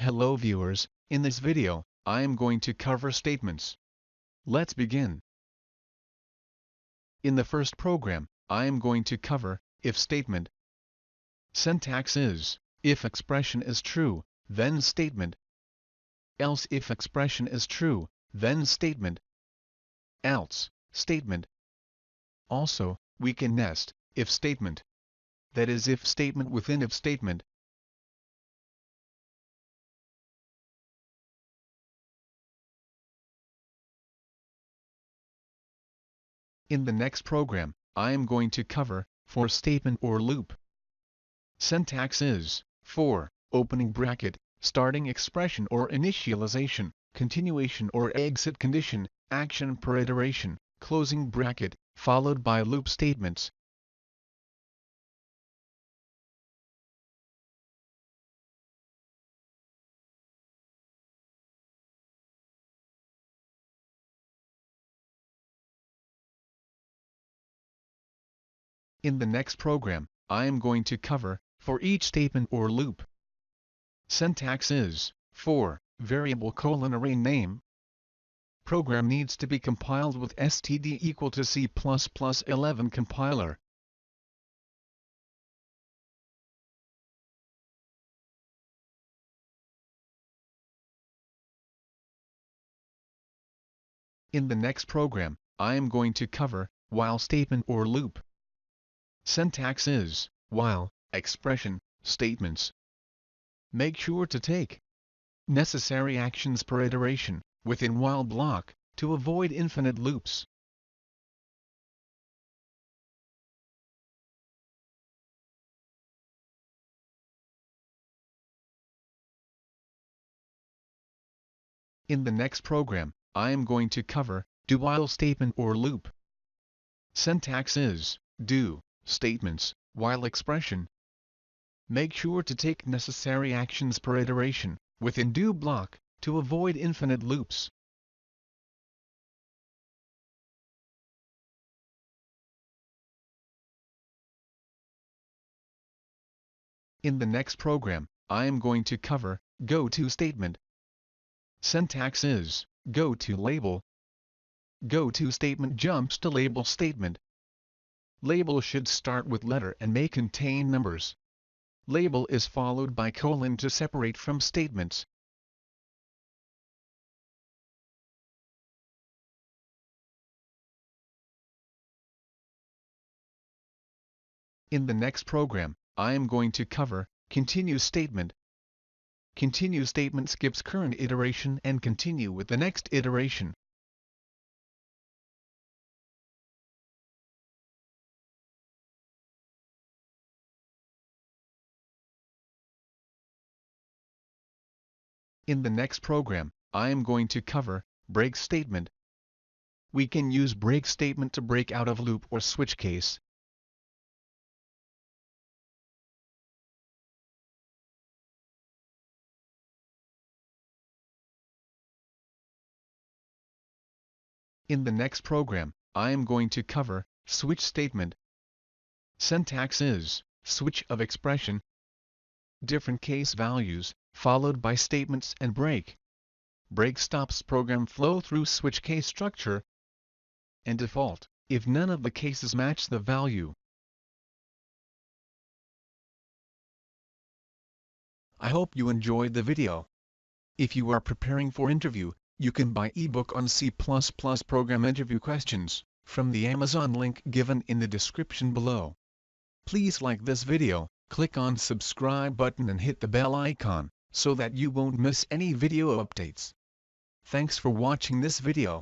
Hello viewers, in this video, I am going to cover statements. Let's begin. In the first program, I am going to cover if statement. Syntax is, if expression is true, then statement. Else if expression is true, then statement. Else, statement. Also, we can nest, if statement. That is if statement within if statement. In the next program, I am going to cover for statement or loop. Syntax is for, opening bracket, starting expression or initialization, continuation or exit condition, action per iteration, closing bracket, followed by loop statements. In the next program, I am going to cover for each statement or loop. Syntax is for variable : array name. Program needs to be compiled with std equal to C++11 compiler. In the next program, I am going to cover while statement or loop. Syntax is while, expression, statements. Make sure to take necessary actions per iteration within while block to avoid infinite loops. In the next program, I am going to cover do while statement or loop. Syntax is do statements while expression. Make sure to take necessary actions per iteration within do block to avoid infinite loops. In the next program, I am going to cover go to statement. Syntax is go to label. Go to statement jumps to label statement. Label should start with letter and may contain numbers. Label is followed by colon to separate from statements. In the next program, I am going to cover continue statement. Continue statement skips current iteration and continue with the next iteration. In the next program, I am going to cover break statement. We can use break statement to break out of loop or switch case. In the next program, I am going to cover switch statement. Syntax is switch of expression. Different case values, followed by statements and break. Break stops program flow through switch case structure and default if none of the cases match the value. I hope you enjoyed the video. If you are preparing for interview, you can buy ebook on C++ program interview questions from the Amazon link given in the description below. Please like this video, click on subscribe button and hit the bell icon so that you won't miss any video updates. Thanks for watching this video.